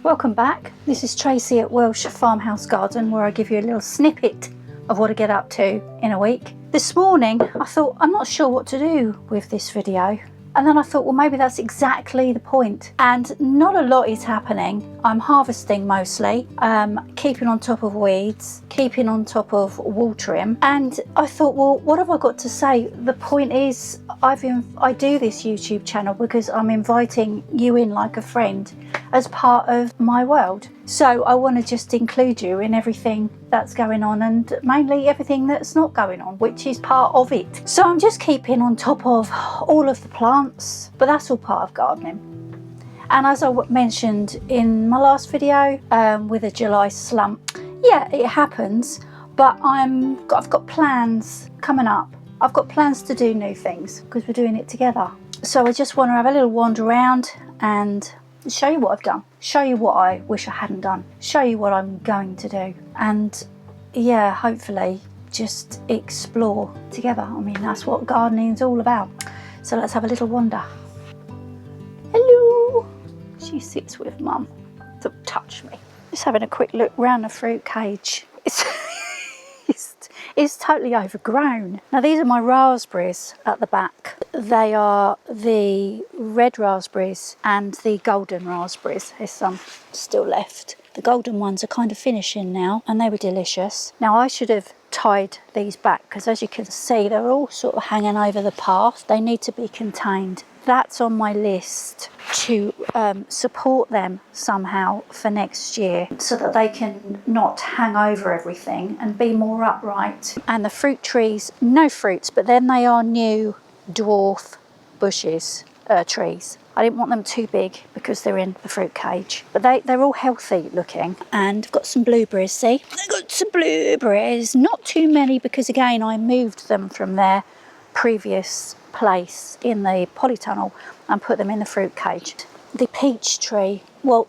Welcome back. This is Tracy at Welsh Farmhouse Garden, where I give you a little snippet of what I get up to in a week. This morning I thought I'm not sure what to do with this video, and then I thought, well, maybe that's exactly the point. And not a lot is happening. I'm harvesting mostly, keeping on top of weeds, keeping on top of watering. And I thought, well, what have I got to say? The point is, I do this YouTube channel because I'm inviting you in like a friend as part of my world. So I want to just include you in everything that's going on, and mainly everything that's not going on, which is part of it. So I'm just keeping on top of all of the plants, but that's all part of gardening. And as I mentioned in my last video, with a July slump, yeah, it happens, but I've got plans coming up. I've got plans to do new things because we're doing it together. So I just want to have a little wander around and show you what I've done, show you what I wish I hadn't done, show you what I'm going to do, and yeah, hopefully just explore together. I mean, that's what gardening is all about. So let's have a little wander. Hello. She sits with Mum. Don't touch me. Just having a quick look round the fruit cage. It's totally overgrown. Now these are my raspberries at the back. They are the red raspberries and the golden raspberries. There's some still left. The golden ones are kind of finishing now, and they were delicious. Now I should have tied these back because, as you can see, they're all sort of hanging over the path. They need to be contained. That's on my list to support them somehow for next year, so that they can not hang over everything and be more upright. And the fruit trees, no fruits, but then they are new dwarf bushes, trees. I didn't want them too big because they're in the fruit cage, but they're all healthy looking. And I've got some blueberries, see? I've got some blueberries, not too many because again I moved them from their previous place in the Polytunnel and put them in the fruit cage. The peach tree, well,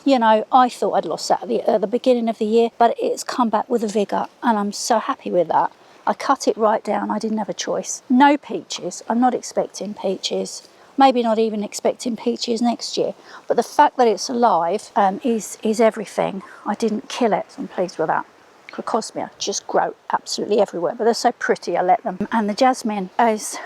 you know, I thought I'd lost that at the beginning of the year, but it's come back with a vigour, and I'm so happy with that. I cut it right down. I didn't have a choice. No peaches. I'm not expecting peaches. Maybe not even expecting peaches next year, but the fact that it's alive is everything. I didn't kill it, so I'm pleased with that. Crocosmia just grow absolutely everywhere, but they're so pretty, I let them. And the jasmine is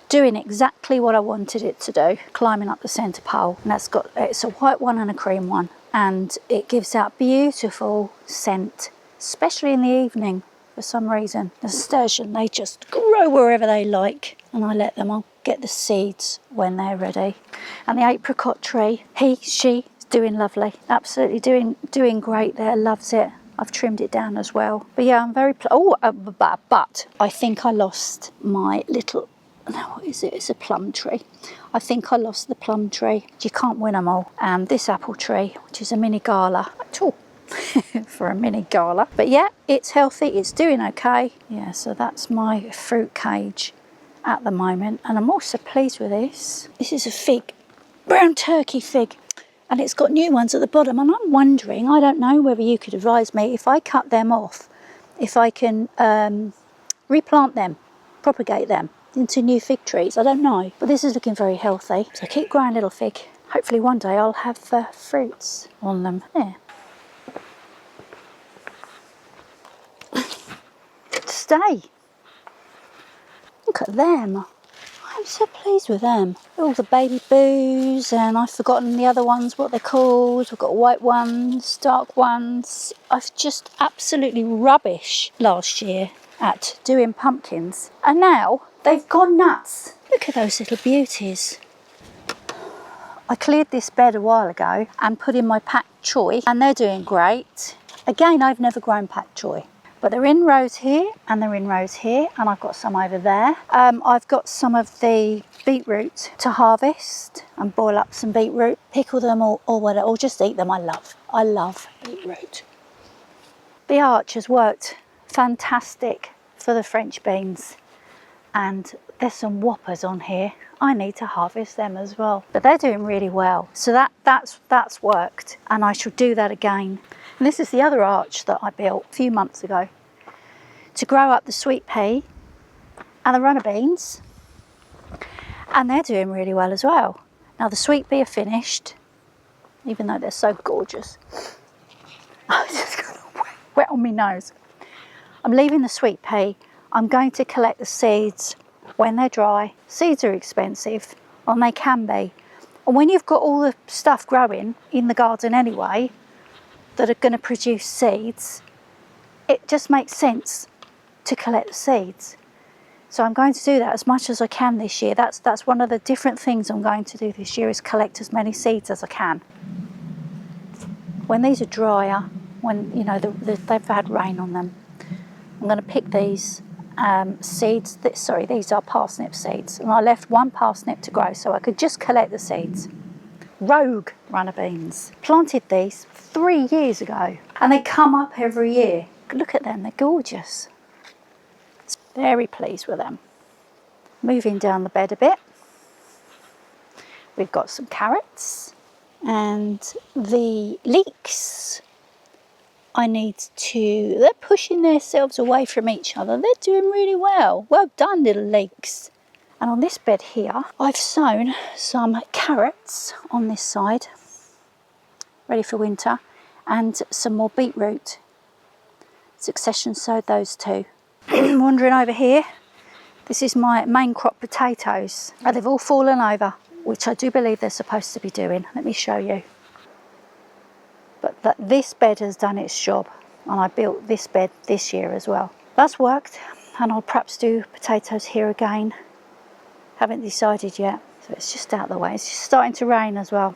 doing exactly what I wanted it to do, climbing up the centre pole. And it's a white one and a cream one, and it gives out beautiful scent, especially in the evening for some reason. The nasturtium, they just grow wherever they like, and I let them. I'll get the seeds when they're ready. And the apricot tree, she's doing lovely, absolutely doing great there, loves it. I've trimmed it down as well. But yeah, I'm very but I think I lost my little, what is it? It's a plum tree. I think I lost the plum tree. You can't win them all. And this apple tree, which is a mini gala. Oh, for a mini gala. But yeah, it's healthy. It's doing okay. Yeah, so that's my fruit cage at the moment. And I'm also pleased with this. This is a fig, brown turkey fig. And it's got new ones at the bottom. And I'm wondering, I don't know whether you could advise me, if I cut them off, if I can replant them, propagate them into new fig trees. I don't know, but this is looking very healthy. So keep growing, little fig. Hopefully one day I'll have fruits on them. There. Stay. Look at them. I'm so pleased with them. All the baby boos, and I've forgotten the other ones, what they're called. We've got white ones, dark ones. I've just absolutely rubbish last year at doing pumpkins, and now they've gone nuts. Look at those little beauties. I cleared this bed a while ago and put in my pak choi, and they're doing great. Again, I've never grown pak choi, but they're in rows here and they're in rows here, and I've got some over there. I've got some of the beetroot to harvest and boil up some beetroot, pickle them or whatever, or just eat them. I love beetroot. The arch has worked fantastic for the French beans, and there's some whoppers on here. I need to harvest them as well, but they're doing really well. So that's worked, and I shall do that again. And this is the other arch that I built a few months ago to grow up the sweet pea and the runner beans, and they're doing really well as well. Now the sweet pea are finished, even though they're so gorgeous. I just got wet on my nose. I'm leaving the sweet pea. I'm going to collect the seeds when they're dry. Seeds are expensive, and they can be. And when you've got all the stuff growing in the garden anyway that are going to produce seeds, it just makes sense to collect the seeds. So I'm going to do that as much as I can this year. That's one of the different things I'm going to do this year, is collect as many seeds as I can. When these are drier, when you know they've had rain on them, I'm going to pick these seeds. Sorry, these are parsnip seeds, and I left one parsnip to grow so I could just collect the seeds. Rogue runner beans. Planted these 3 years ago, and they come up every year. Look at them, they're gorgeous. Very pleased with them. Moving down the bed a bit, we've got some carrots and the leeks. They're pushing themselves away from each other. They're doing really well. Well done, little leeks. And on this bed here, I've sown some carrots on this side, ready for winter, and some more beetroot. Succession sowed those two. Wandering over here, this is my main crop potatoes. They've all fallen over, which I do believe they're supposed to be doing. Let me show you. But this bed has done its job, and I built this bed this year as well. That's worked, and I'll perhaps do potatoes here again. Haven't decided yet, so it's just out of the way. It's just starting to rain as well.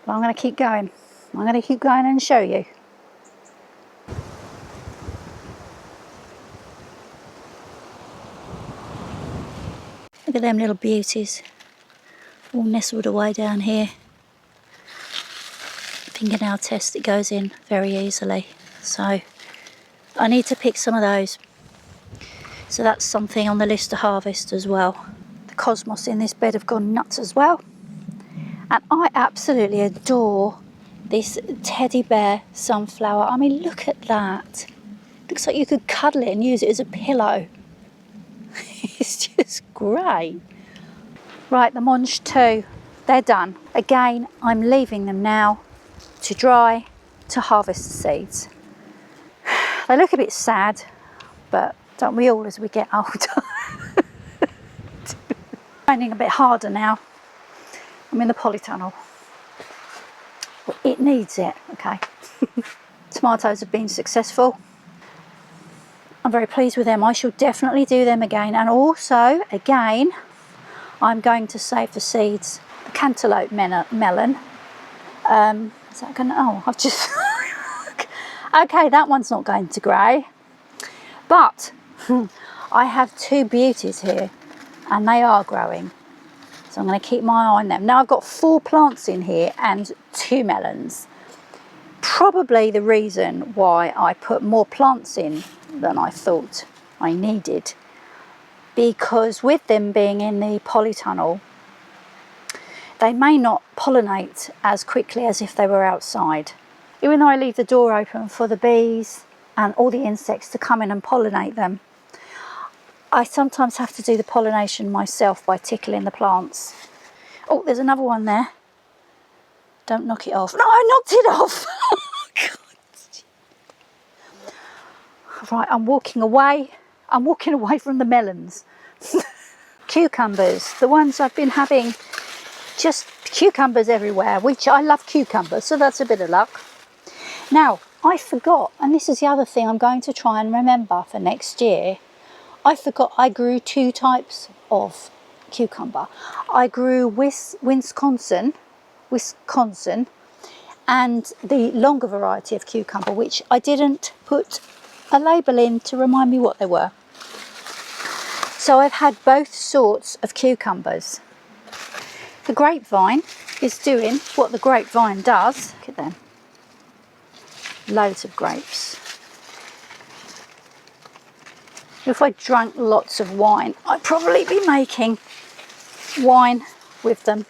But I'm going to keep going. I'm going to keep going and show you. Look at them little beauties, all nestled away down here. Fingernail test, it goes in very easily, so I need to pick some of those. So that's something on the list to harvest as well. The cosmos in this bed have gone nuts as well, and I absolutely adore this teddy bear sunflower. I mean, look at that. Looks like you could cuddle it and use it as a pillow. It's just great. Right, the mange too, they're done. Again, I'm leaving them now to dry, to harvest the seeds. They look a bit sad, but don't we all as we get older? Finding a bit harder now. I'm in the polytunnel. Well, it needs it, okay. Tomatoes have been successful. I'm very pleased with them. I shall definitely do them again, and also again I'm going to save the seeds. The cantaloupe melon. Is that gonna, oh, I've just okay, that one's not going to grow, but I have two beauties here and they are growing, so I'm going to keep my eye on them. Now I've got 4 plants in here and 2 melons. Probably the reason why I put more plants in than I thought I needed, because with them being in the polytunnel, they may not pollinate as quickly as if they were outside. Even though I leave the door open for the bees and all the insects to come in and pollinate them, I sometimes have to do the pollination myself by tickling the plants. Oh, there's another one there. Don't knock it off. No, I knocked it off. Right, I'm walking away. I'm walking away from the melons. Cucumbers, the ones I've been having, just cucumbers everywhere, which I love cucumbers, so that's a bit of luck. Now, I forgot, and this is the other thing I'm going to try and remember for next year. I forgot I grew 2 types of cucumber. I grew Wisconsin, and the longer variety of cucumber, which I didn't put a label in to remind me what they were. So I've had both sorts of cucumbers. The grapevine is doing what the grapevine does. Look at them. Loads of grapes. If I drank lots of wine, I'd probably be making wine with them.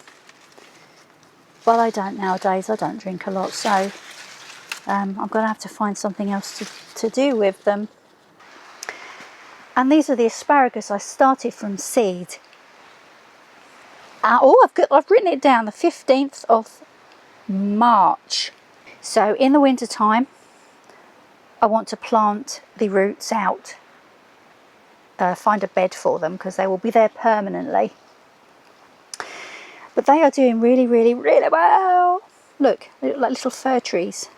But I don't nowadays. I don't drink a lot, so I'm going to have to find something else to do with them. And these are the asparagus I started from seed. Oh, I've written it down, the 15th of March. So in the winter time, I want to plant the roots out, find a bed for them because they will be there permanently. But they are doing really, really, really well. Look, they look like little fir trees.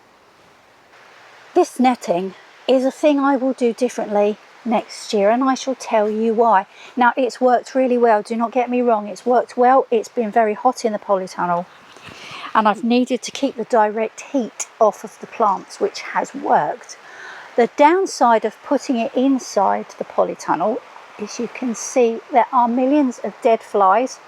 This netting is a thing I will do differently next year, and I shall tell you why. Now, it's worked really well, do not get me wrong, it's worked well. It's been very hot in the polytunnel, and I've needed to keep the direct heat off of the plants, which has worked. The downside of putting it inside the polytunnel is you can see there are millions of dead flies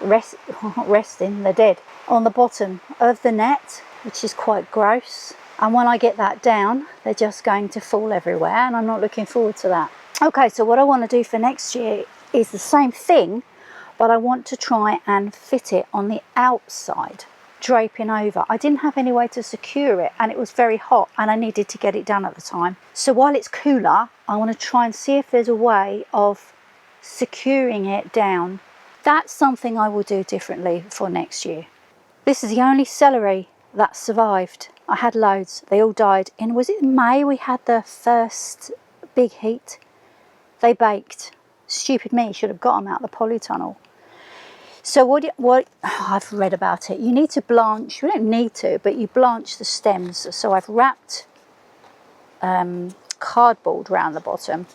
resting, they're dead, on the bottom of the net, which is quite gross. And when I get that down, they're just going to fall everywhere, and I'm not looking forward to that. Okay, so what I want to do for next year is the same thing, but I want to try and fit it on the outside, draping over. I didn't have any way to secure it, and it was very hot, and I needed to get it done at the time. So while it's cooler, I want to try and see if there's a way of securing it down. That's something I will do differently for next year. This is the only celery that survived. I had loads, they all died in, was it May we had the first big heat? They baked. Stupid me, should have got them out the polytunnel. So what I've read about it, you need to blanch, you don't need to, but you blanch the stems. So I've wrapped cardboard around the bottom,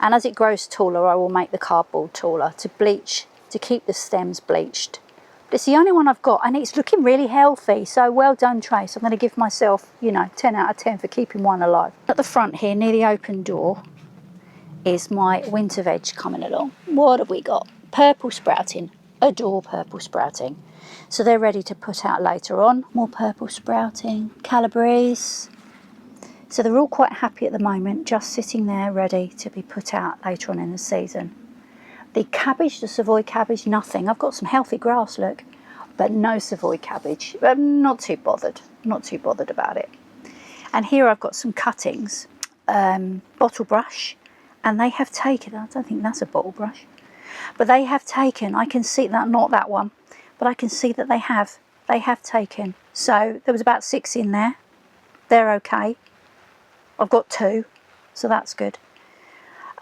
and as it grows taller I will make the cardboard taller to bleach, to keep the stems bleached. But it's the only one I've got, and it's looking really healthy, so well done, Trace. I'm going to give myself, 10 out of 10 for keeping one alive. At the front here, near the open door, is my winter veg coming along. What have we got? Purple sprouting. Adore purple sprouting. So they're ready to put out later on. More purple sprouting. Calabreese. So they're all quite happy at the moment, just sitting there ready to be put out later on in the season. The cabbage, the Savoy cabbage, nothing. I've got some healthy grass, look, but no Savoy cabbage. I'm not too bothered about it. And here I've got some cuttings, bottle brush, and they have taken, I don't think that's a bottle brush, but they have taken, I can see that, not that one, but I can see that they have taken. So there was about 6 in there. They're okay. I've got 2, so that's good.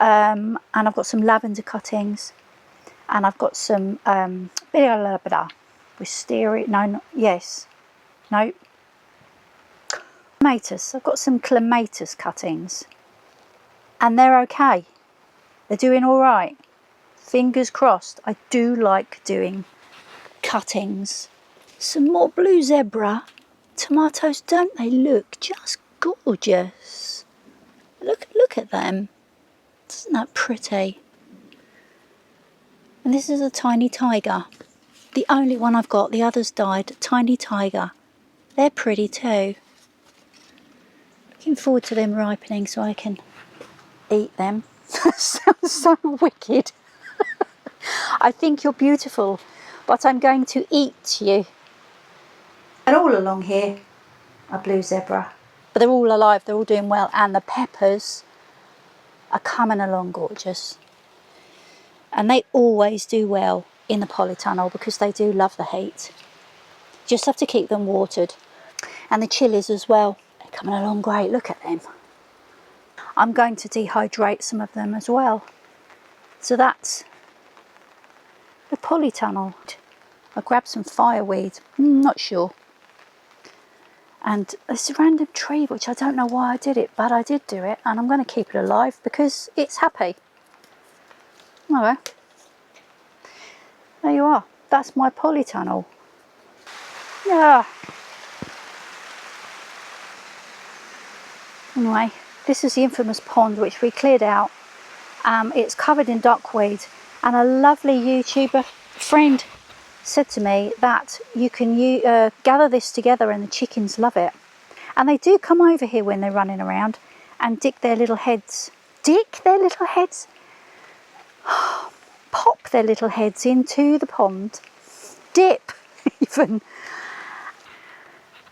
And I've got some lavender cuttings, and I've got some wisteria, clematis. I've got some clematis cuttings, and they're okay. They're doing all right. Fingers crossed. I do like doing cuttings. Some more blue zebra tomatoes. Don't they look just gorgeous? Look at them. Isn't that pretty? And this is a tiny tiger. The only one I've got, the others died. Tiny tiger. They're pretty too. Looking forward to them ripening so I can eat them. That sounds so wicked. I think you're beautiful, but I'm going to eat you. And all along here are blue zebra. But they're all alive, they're all doing well, and the peppers are coming along gorgeous. And they always do well in the polytunnel because they do love the heat. Just have to keep them watered. And the chilies as well, they're coming along great, look at them. I'm going to dehydrate some of them as well. So that's the polytunnel. I grabbed some fireweed, not sure. And this random tree, which I don't know why I did it, but I did do it, and I'm going to keep it alive because it's happy. Anyway, there you are. That's my polytunnel. Yeah. Anyway, this is the infamous pond which we cleared out. It's covered in duckweed, and a lovely YouTuber friend said to me that you can gather this together and the chickens love it. And they do come over here when they're running around and dick their little heads. Dick their little heads? Pop their little heads into the pond. Dip, even.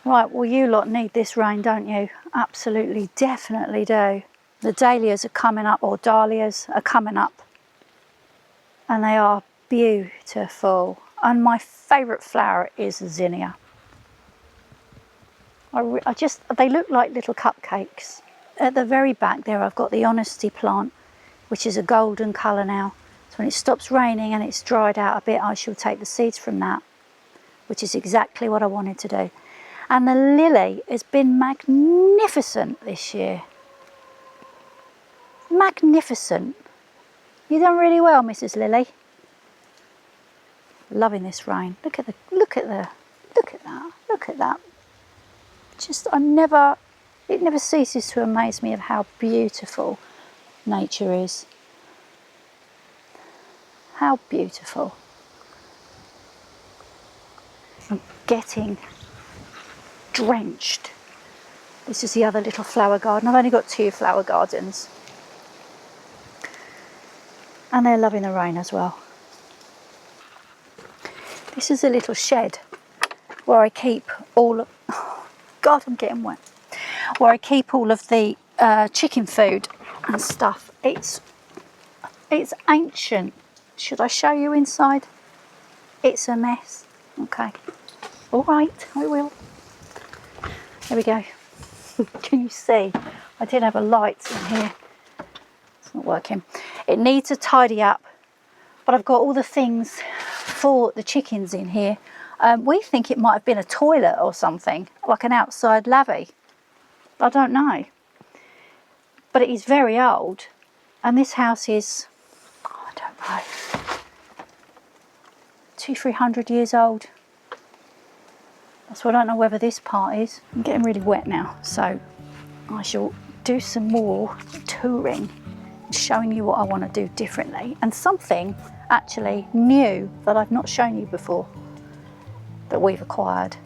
Right, well, you lot need this rain, don't you? Absolutely, definitely do. The Dahlias are coming up, or Dahlias are coming up. And they are beautiful. And my favourite flower is zinnia. They look like little cupcakes. At the very back there, I've got the honesty plant, which is a golden colour now. So when it stops raining and it's dried out a bit, I shall take the seeds from that, which is exactly what I wanted to do. And the lily has been magnificent this year. Magnificent. You've done really well, Mrs. Lily. Loving this rain. Look at that. Just, it never ceases to amaze me of how beautiful nature is. How beautiful. I'm getting drenched. This is the other little flower garden. I've only got 2 flower gardens. And they're loving the rain as well. This is a little shed where I keep all of, oh God, I'm getting wet. Where I keep all of the chicken food and stuff. It's ancient. Should I show you inside? It's a mess. Okay. All right, I will. There we go. Can you see? I did have a light in here. It's not working. It needs a tidy up, but I've got all the things for the chickens in here. We think it might have been a toilet or something, like an outside lavvy. I don't know. But it is very old, and this house is, I don't know, 200-300 years old. So I don't know whether this part is. I'm getting really wet now, so I shall do some more touring, showing you what I want to do differently, and something actually new that I've not shown you before that we've acquired.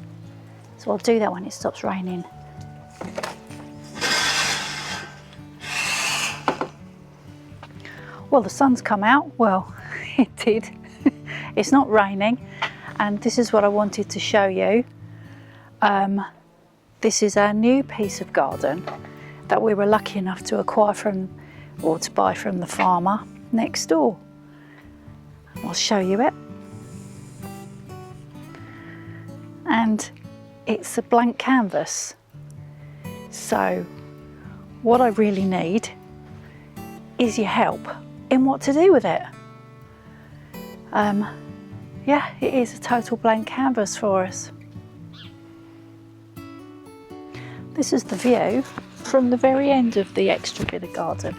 So I'll do that when it stops raining. Well, the sun's come out. Well, it did. It's not raining, and this is what I wanted to show you. This is our new piece of garden that we were lucky enough to acquire from, or to buy from, the farmer next door. I'll show you it. And it's a blank canvas. So what I really need is your help in what to do with it. Yeah, it is a total blank canvas for us. This is the view from the very end of the extra bit of garden,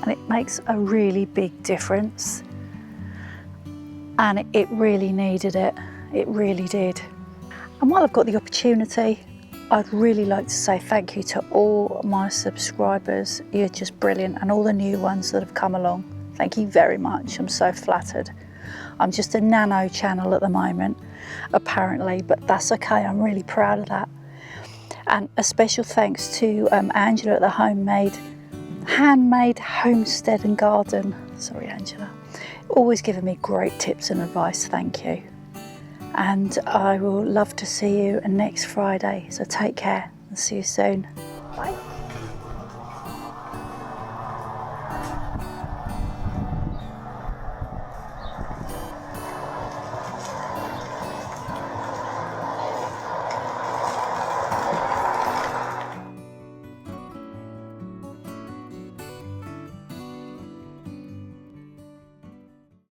and it makes a really big difference. And it really needed it. It really did. And while I've got the opportunity, I'd really like to say thank you to all my subscribers. You're just brilliant, and all the new ones that have come along. Thank you very much. I'm so flattered. I'm just a nano channel at the moment, apparently, but that's okay. I'm really proud of that. And a special thanks to Angela at the Handmade Homestead and Garden. Sorry, Angela. Always giving me great tips and advice. Thank you. And I will love to see you next Friday. So take care and see you soon. Bye.